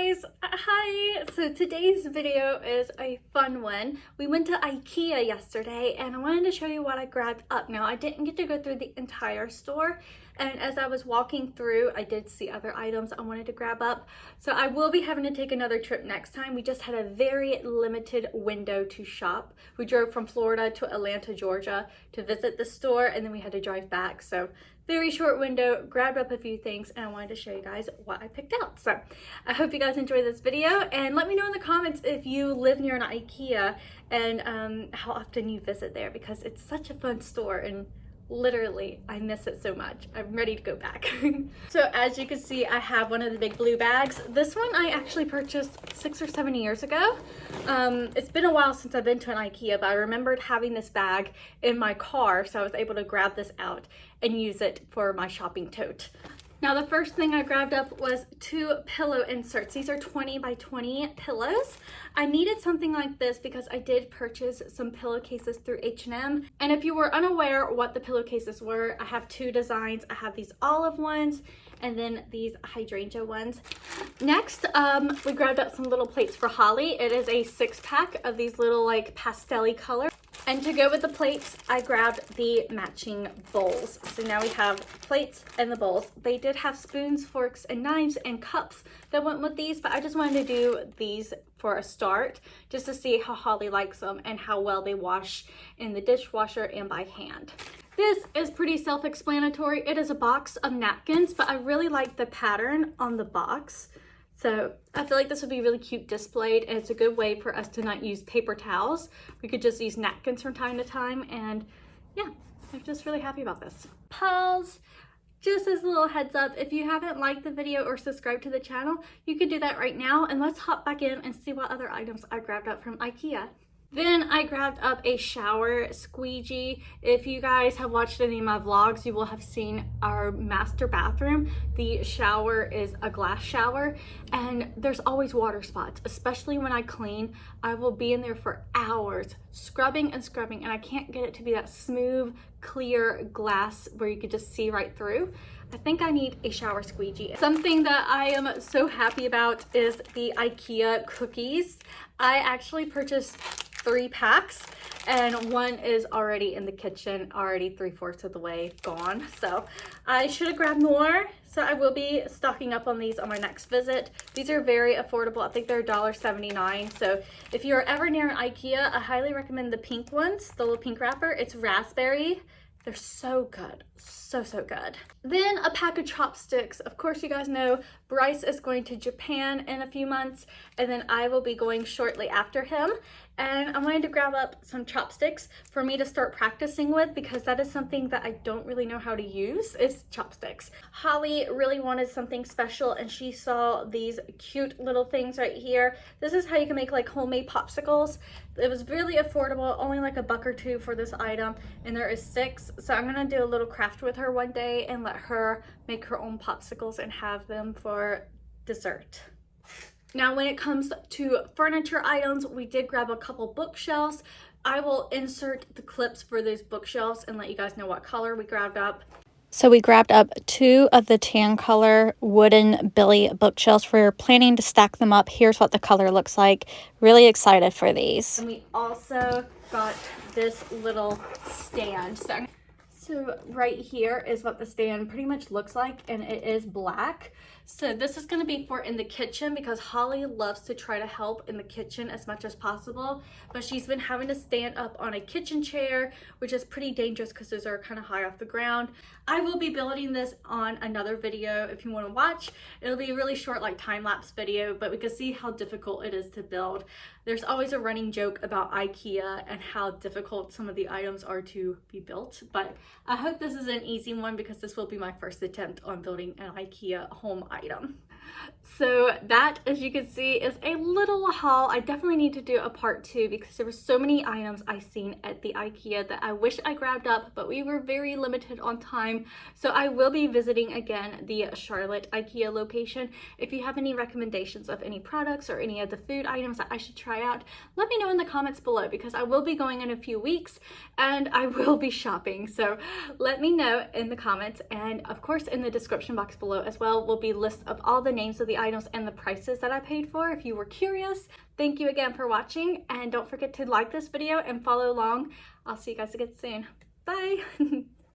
guys, hi. So today's video is a fun one. We went to Ikea yesterday and I wanted to show you what I grabbed up. Now I didn't get to go through the entire store, and as I was walking through I did see other items I wanted to grab up. So I will be having to take another trip next time. We just had a very limited window to shop. We drove from Florida to Atlanta, Georgia to visit the store, and then we had to drive back. So very short window, grabbed up a few things, and I wanted to show you guys what I picked out. So I hope you guys enjoy this video, and let me know in the comments if you live near an Ikea and how often you visit there, because it's such a fun store and literally I miss it so much. I'm ready to go back. So as you can see, I have one of the big blue bags. This one I actually purchased 6 or 7 years ago. It's been a while since I've been to an Ikea, but I remembered having this bag in my car, so I was able to grab this out and use it for my shopping tote. Now the first thing I grabbed up was 2 pillow inserts. These are 20 by 20 pillows. I needed something like this because I did purchase some pillowcases through H&M. And if you were unaware what the pillowcases were, I have 2 designs. I have these olive ones and then these hydrangea ones. Next, we grabbed up some little plates for Holly. It is a 6-pack of these little like pastel-y colors. And to go with the plates, I grabbed the matching bowls. So now we have plates and the bowls. They did have spoons, forks, and knives and cups that went with these, but I just wanted to do these for a start, just to see how Holly likes them and how well they wash in the dishwasher and by hand. This is pretty self-explanatory. It is a box of napkins, but I really like the pattern on the box. So I feel like this would be really cute displayed, and it's a good way for us to not use paper towels. We could just use napkins from time to time, and yeah, I'm just really happy about this. Pause. Just as a little heads up, if you haven't liked the video or subscribed to the channel, you can do that right now, and let's hop back in and see what other items I grabbed up from Ikea. Then I grabbed up a shower squeegee. If you guys have watched any of my vlogs, you will have seen our master bathroom. The shower is a glass shower, and there's always water spots, especially when I clean. I will be in there for hours scrubbing and scrubbing, and I can't get it to be that smooth, clear glass where you could just see right through. I think I need a shower squeegee. Something that I am so happy about is the Ikea cookies. I actually purchased 3 packs, and one is already in the kitchen, already 3/4 of the way gone. So I should have grabbed more. So I will be stocking up on these on my next visit. These are very affordable. I think they're $1.79. So if you're ever near an Ikea, I highly recommend the pink ones, the little pink wrapper. It's raspberry. They're so good, so good. Then a pack of chopsticks. Of course, you guys know Bryce is going to Japan in a few months, and then I will be going shortly after him. And I wanted to grab up some chopsticks for me to start practicing with, because that is something that I don't really know how to use, is chopsticks. Holly really wanted something special, and she saw these cute little things right here. This is how you can make like homemade popsicles. It was really affordable, only like $1 or $2 for this item, and there is 6. So I'm gonna do a little craft with her one day and let her make her own popsicles and have them for dessert. Now, when it comes to furniture items, we did grab a couple bookshelves. I will insert the clips for those bookshelves and let you guys know what color we grabbed up. So we grabbed up 2 of the tan color wooden Billy bookshelves. We're planning to stack them up. Here's what the color looks like. Really excited for these. And we also got this little stand. So right here is what the stand pretty much looks like, and it is black. So this is going to be for in the kitchen, because Holly loves to try to help in the kitchen as much as possible, but she's been having to stand up on a kitchen chair, which is pretty dangerous because those are kind of high off the ground. I will be building this on another video if you want to watch. It'll be a really short, like time-lapse video, but we can see how difficult it is to build. There's always a running joke about Ikea and how difficult some of the items are to be built, but I hope this is an easy one, because this will be my first attempt on building an Ikea home item. So that, as you can see, is a little haul. I definitely need to do a part 2, because there were so many items I seen at the Ikea that I wish I grabbed up, but we were very limited on time. So I will be visiting again the Charlotte Ikea location. If you have any recommendations of any products or any of the food items that I should try out, let me know in the comments below, because I will be going in a few weeks and I will be shopping. So let me know in the comments, and of course in the description box below as well will be list of all the names of the items and the prices that I paid for if you were curious. Thank you again for watching, and don't forget to like this video and follow along. I'll see you guys again soon. Bye!